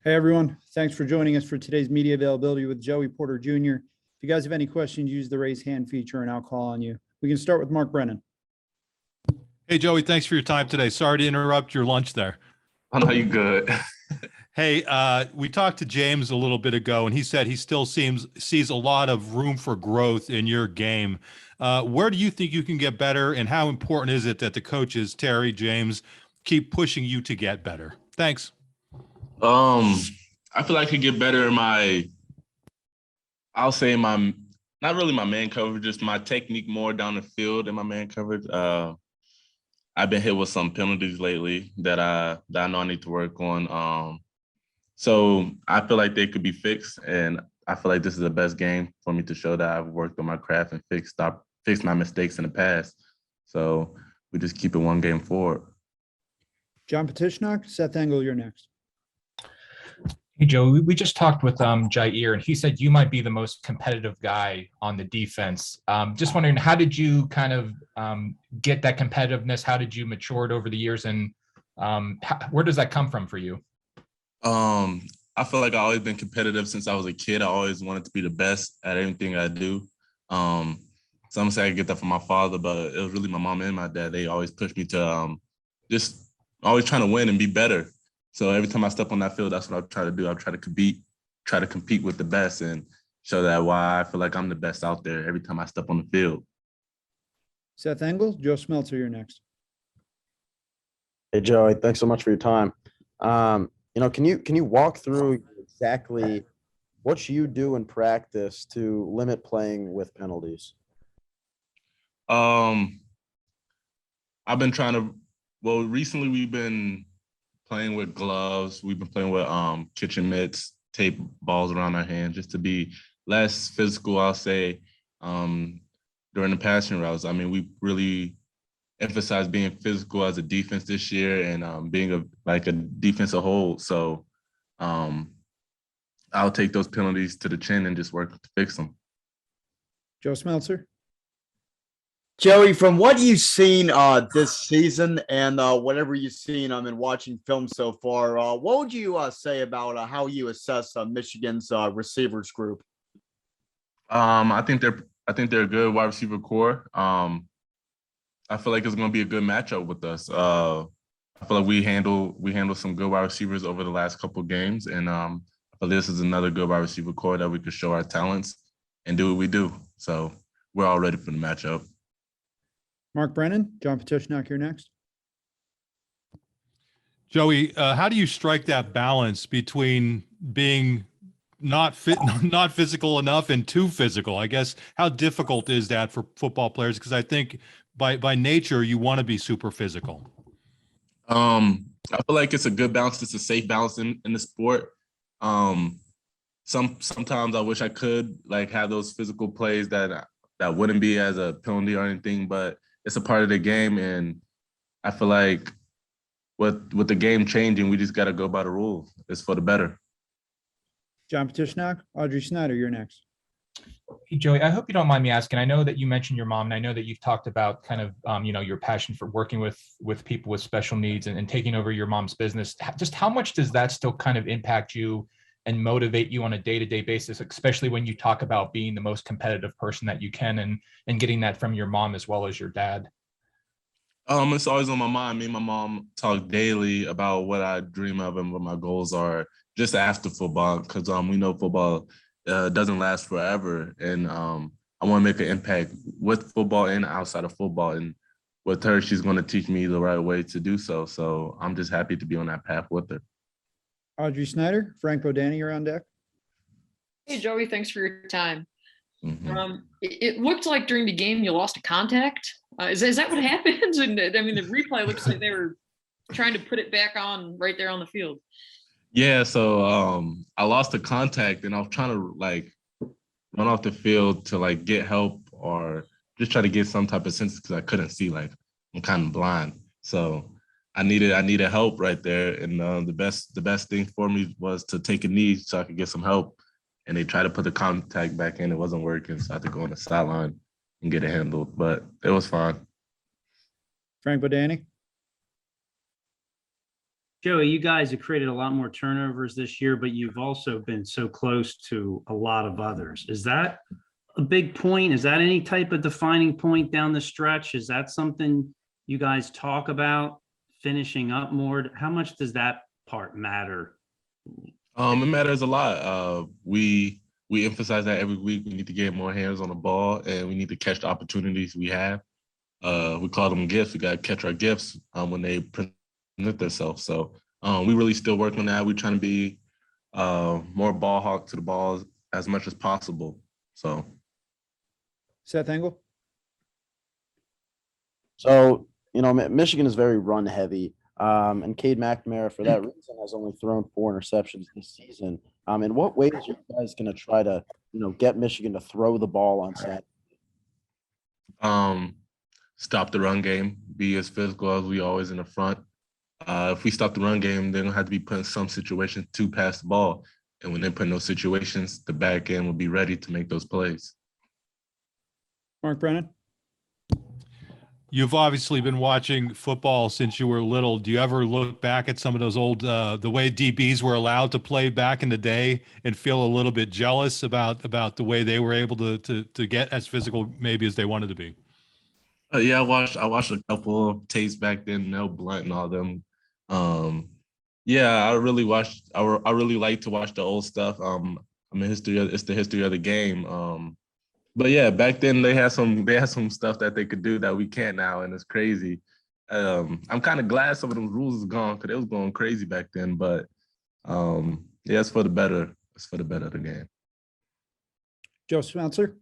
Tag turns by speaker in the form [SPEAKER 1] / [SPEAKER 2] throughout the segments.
[SPEAKER 1] Hey, everyone. Thanks for joining us for today's media availability with Joey Porter Jr. If you guys have any questions, use the raise hand feature and I'll call on you. We can start with Mark Brennan.
[SPEAKER 2] Hey, Joey, thanks for your time today. Sorry to interrupt your lunch there.
[SPEAKER 3] I know you good.
[SPEAKER 2] Hey, we talked to James a little bit ago, and he said he still sees a lot of room for growth in your game. Where do you think you can get better, and how important is it that the coaches, Terry, James, keep pushing you to get better? Thanks.
[SPEAKER 3] I feel like I could get better in I'll say not really my man coverage, just my technique more down the field in my man coverage. I've been hit with some penalties lately that I know I need to work on. So I feel like they could be fixed, and I feel like this is the best game for me to show that I've worked on my craft and fixed my mistakes in the past. So we just keep it one game forward.
[SPEAKER 1] John Petishnock, Seth Engel, you're next.
[SPEAKER 4] Hey, Joe, we just talked with Jair, and he said you might be the most competitive guy on the defense. Just wondering, how did you kind of get that competitiveness? How did you mature it over the years, and where does that come from for you?
[SPEAKER 3] I feel like I've always been competitive since I was a kid. I always wanted to be the best at anything I do. Some say I get that from my father, but it was really my mom and my dad. They always pushed me to just always trying to win and be better. So every time I step on that field, that's what I try to do. I try to compete with the best and show that why I feel like I'm the best out there every time I step on the field.
[SPEAKER 1] Seth Engel, Joe Smeltzer, you're next.
[SPEAKER 5] Hey, Joey, thanks so much for your time. Can you walk through exactly what you do in practice to limit playing with penalties?
[SPEAKER 3] I've been recently we've been playing with gloves. We've been playing with kitchen mitts, tape balls around our hands just to be less physical, I'll say, during the passing routes. I mean, we really emphasize being physical as a defense this year and being a defensive hold. So I'll take those penalties to the chin and just work to fix them.
[SPEAKER 1] Joe Smeltzer.
[SPEAKER 6] Joey, from what you've seen this season and whatever you've seen in watching film so far, what would you say about how you assess Michigan's receivers group?
[SPEAKER 3] I think they're a good wide receiver core. I feel like it's going to be a good matchup with us. I feel like we handle some good wide receivers over the last couple of games, and I feel this is another good wide receiver core that we could show our talents and do what we do. So we're all ready for the matchup.
[SPEAKER 1] Mark Brennan, John Petishnock, you're next.
[SPEAKER 2] Joey, how do you strike that balance between being not physical enough and too physical? I guess, how difficult is that for football players? Because I think by nature, you want to be super physical.
[SPEAKER 3] I feel like it's a good balance. It's a safe balance in the sport. Sometimes I wish I could have those physical plays that wouldn't be as a penalty or anything, but it's a part of the game. And I feel like with the game changing, we just got to go by the rules. It's for the better.
[SPEAKER 1] John Petishnock, Audrey Snyder, you're next.
[SPEAKER 4] Hey, Joey, I hope you don't mind me asking. I know that you mentioned your mom, and I know that you've talked about kind of, your passion for working with people with special needs and taking over your mom's business. Just how much does that still kind of impact you and motivate you on a day-to-day basis, especially when you talk about being the most competitive person that you can and getting that from your mom as well as your dad?
[SPEAKER 3] It's always on my mind. Me and my mom talk daily about what I dream of and what my goals are just after football, because we know football doesn't last forever. And I want to make an impact with football and outside of football. And with her, she's going to teach me the right way to do so. So I'm just happy to be on that path with her.
[SPEAKER 1] Audrey Snyder, Frank Bodani, you're on deck.
[SPEAKER 7] Hey, Joey, thanks for your time.
[SPEAKER 3] Mm-hmm.
[SPEAKER 7] It looked like during the game you lost a contact. Is that what happens? And I mean, the replay looks like they were trying to put it back on right there on the field.
[SPEAKER 3] Yeah, so I lost the contact and I was trying to run off the field to get help or just try to get some type of sense because I couldn't see. I'm kind of blind, so I needed help right there. And the best thing for me was to take a knee so I could get some help. And they tried to put the contact back in, it wasn't working, so I had to go on the sideline and get it handled. But it was fine.
[SPEAKER 1] Frank Bodani.
[SPEAKER 8] Joey, you guys have created a lot more turnovers this year, but you've also been so close to a lot of others. Is that a big point? Is that any type of defining point down the stretch? Is that something you guys talk about, finishing up more? How much does that part matter?
[SPEAKER 3] It matters a lot. We emphasize that every week. We need to get more hands on the ball, and we need to catch the opportunities we have. We call them gifts. We got to catch our gifts when they present themselves. So we really still work on that. We're trying to be more ball hawk to the balls as much as possible. So,
[SPEAKER 1] Seth Engel?
[SPEAKER 5] So, Michigan is very run heavy. And Cade McNamara, for that reason, has only thrown 4 interceptions this season. In what ways are you guys going to try to, get Michigan to throw the ball on Saturday?
[SPEAKER 3] Stop the run game, be as physical as we always in the front. If we stop the run game, they're going to have to be put in some situations to pass the ball. And when they put in those situations, the back end will be ready to make those plays.
[SPEAKER 1] Mark Brennan?
[SPEAKER 2] You've obviously been watching football since you were little. Do you ever look back at some of those old, the way DBs were allowed to play back in the day and feel a little bit jealous about the way they were able to get as physical maybe as they wanted to be?
[SPEAKER 3] Yeah, I watched a couple of tapes back then, Mel Blunt and all them. Yeah, I really like to watch the old stuff. It's the history of the game. But yeah, back then they had some stuff that they could do that we can't now, and it's crazy. I'm kind of glad some of those rules is gone because it was going crazy back then. But yeah, it's for the better. It's for the better of the game.
[SPEAKER 1] Joe Spencer?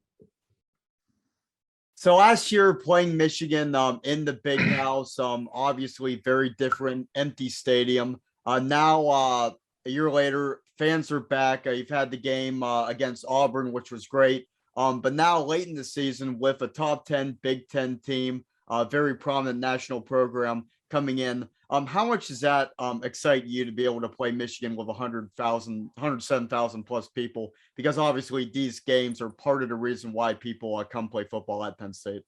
[SPEAKER 6] So last year playing Michigan in the Big House, obviously very different, empty stadium. Now a year later, fans are back. You've had the game against Auburn, which was great. But now late in the season with a top 10 Big Ten team, very prominent national program coming in. How much does that excite you to be able to play Michigan with 107,000 plus people? Because obviously these games are part of the reason why people come play football at Penn State.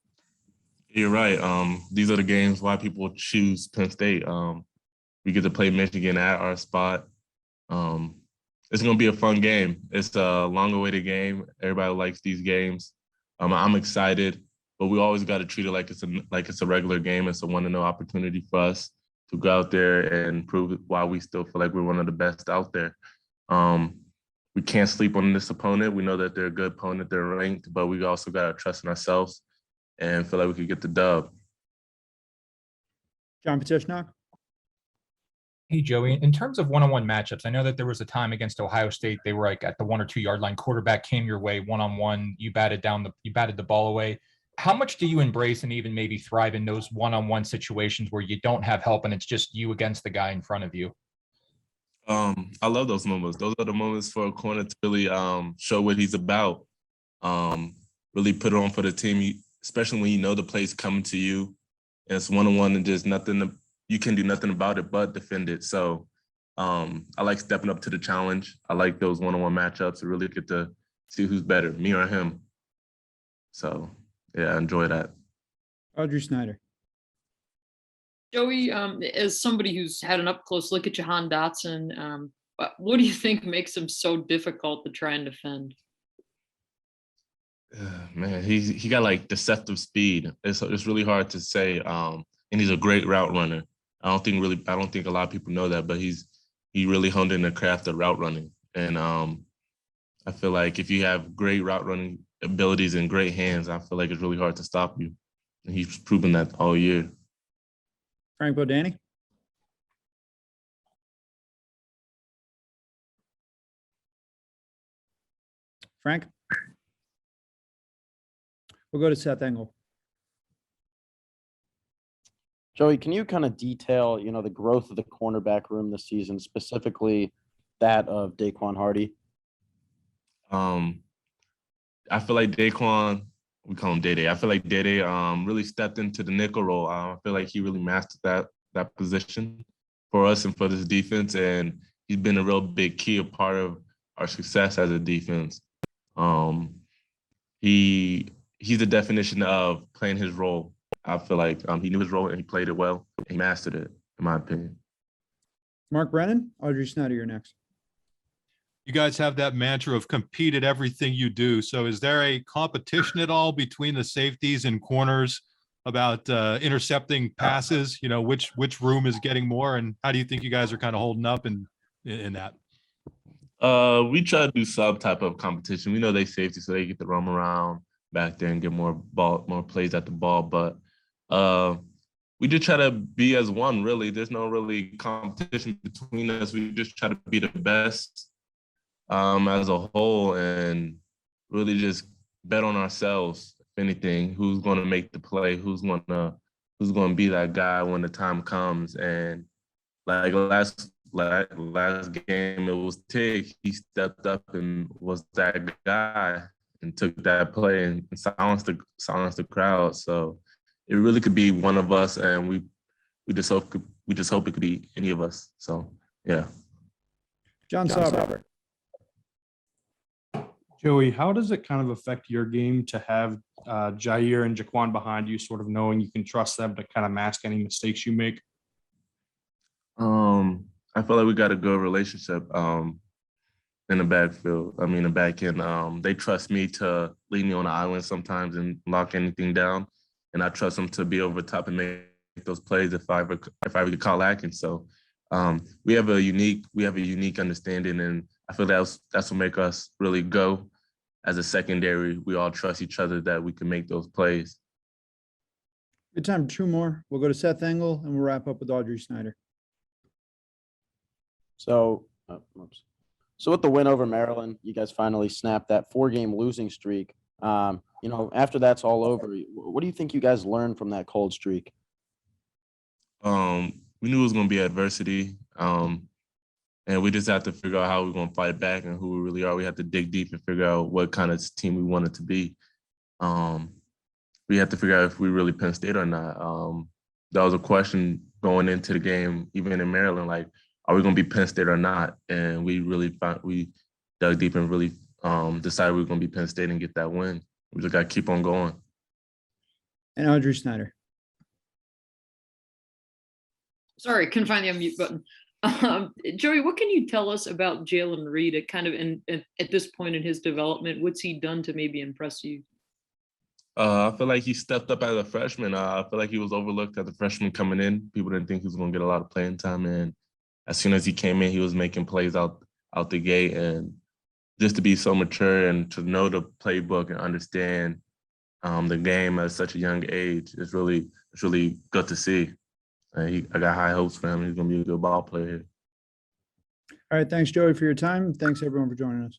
[SPEAKER 3] You're right. These are the games why people choose Penn State. We get to play Michigan at our spot. It's going to be a fun game. It's a long-awaited game. Everybody likes these games. I'm excited, but we always got to treat it like it's a regular game. It's a one-to-know opportunity for us to go out there and prove why we still feel like we're one of the best out there. We can't sleep on this opponent. We know that they're a good opponent. They're ranked, but we also got to trust in ourselves and feel like we could get the dub.
[SPEAKER 1] John Petishnock?
[SPEAKER 4] Hey, Joey, in terms of one-on-one matchups, I know that there was a time against Ohio State, they were like at the 1 or 2 yard line, quarterback came your way one-on-one, you batted the ball away. How much do you embrace and even maybe thrive in those one-on-one situations where you don't have help and it's just you against the guy in front of you?
[SPEAKER 3] I love those moments. Those are the moments for a corner to really show what he's about. Really put it on for the team, especially when you know the play's coming to you. And it's one-on-one and there's nothing you can do nothing about it but defend it. So I like stepping up to the challenge. I like those one-on-one matchups to really get to see who's better, me or him. So yeah, I enjoy that.
[SPEAKER 1] Audrey Snyder?
[SPEAKER 7] Joey, as somebody who's had an up-close look at Jalen Dotson, what do you think makes him so difficult to try and defend?
[SPEAKER 3] Man, he got like deceptive speed. It's really hard to say. And he's a great route runner. I don't think a lot of people know that, but he really honed in the craft of route running. And I feel like if you have great route running abilities and great hands, I feel like it's really hard to stop you. And he's proven that all year.
[SPEAKER 1] Frank Bodani? Frank? We'll go to Seth Engel.
[SPEAKER 5] Joey, can you kind of detail, the growth of the cornerback room this season, specifically that of Daquan Hardy?
[SPEAKER 3] I feel like Daquan, we call him Day-Day. I feel like Day-Day really stepped into the nickel role. I feel like he really mastered that position for us and for this defense, and he's been a real big key, a part of our success as a defense. He's the definition of playing his role. I feel like he knew his role and he played it well. And he mastered it, in my opinion.
[SPEAKER 1] Mark Brennan, Audrey Snyder, you're next.
[SPEAKER 2] You guys have that mantra of compete at everything you do. So is there a competition at all between the safeties and corners about intercepting passes? You know, which room is getting more, and how do you think you guys are kind of holding up in that?
[SPEAKER 3] We try to do some type of competition. We know they safety, so they get to roam around back there and get more plays at the ball. But we just try to be as one, really. There's no really competition between us. We just try to be the best as a whole and really just bet on ourselves, if anything, who's going to make the play, who's going to be that guy when the time comes. And like last game, it was Tig. He stepped up and was that guy and took that play and silenced the crowd. So it really could be one of us, and we just hope it could be any of us. So yeah.
[SPEAKER 1] John Sauber.
[SPEAKER 9] Joey, how does it kind of affect your game to have Jair and Daquan behind you, sort of knowing you can trust them to kind of mask any mistakes you make?
[SPEAKER 3] I feel like we got a good relationship in the backfield. I mean, the back end. They trust me to leave me on the island sometimes and lock anything down, and I trust them to be over top and make those plays if I ever get caught lacking. So we have a unique understanding, and I feel that's what make us really go as a secondary. We all trust each other that we can make those plays.
[SPEAKER 1] Good time for two more. We'll go to Seth Engel and we'll wrap up with Audrey Snyder.
[SPEAKER 5] So with the win over Maryland, you guys finally snapped that 4-game losing streak. After that's all over, what do you think you guys learned from that cold streak?
[SPEAKER 3] We knew it was going to be adversity, and we just have to figure out how we're going to fight back and who we really are. We have to dig deep and figure out what kind of team we wanted to be. We have to figure out if we really Penn State or not. That was a question going into the game, even in Maryland, like, are we going to be Penn State or not? And we dug deep and really decided we were going to be Penn State and get that win. We just got to keep on going.
[SPEAKER 1] And Audrey Snyder.
[SPEAKER 7] Sorry, couldn't find the unmute button. Joey, what can you tell us about Jaylen Reed at this point in his development? What's he done to maybe impress you?
[SPEAKER 3] I feel like he stepped up as a freshman. I feel like he was overlooked as a freshman coming in. People didn't think he was going to get a lot of playing time. And as soon as he came in, he was making plays out the gate. And just to be so mature and to know the playbook and understand the game at such a young age, it's really good to see. I got high hopes for him. He's going to be a good ball player here.
[SPEAKER 1] All right. Thanks, Joey, for your time. Thanks, everyone, for joining us.